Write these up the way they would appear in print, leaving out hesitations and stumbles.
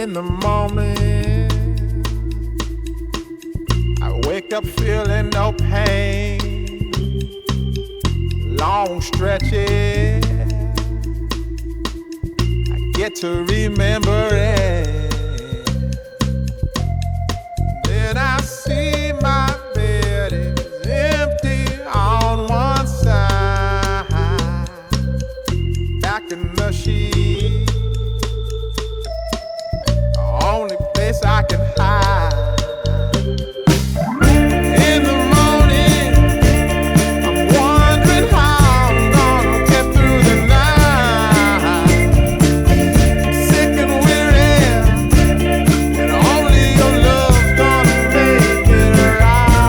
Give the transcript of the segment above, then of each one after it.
In the morning, I wake up feeling no pain. Long stretches, I get to remember it. Then I see my bed is empty on one side. Back in the sheet, only place I can hide. In the morning, I'm wondering how I'm gonna get through the night. Sick and weary, and only your love's gonna make it right.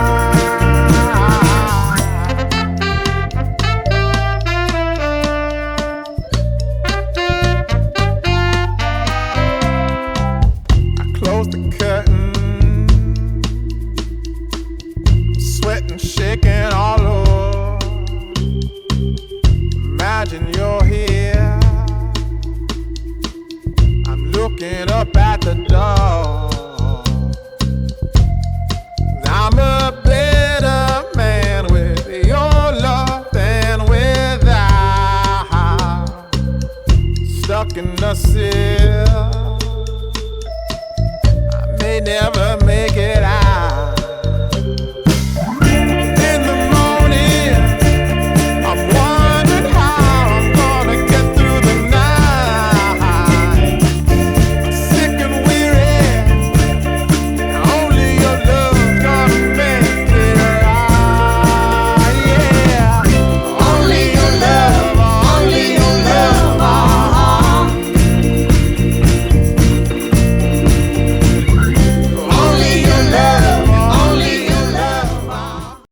Close the curtain, sweating, shaking all over. Imagine you're here, I'm looking up at the door. I'm a better man with your love than without. Stuck in the cell, may never make it out.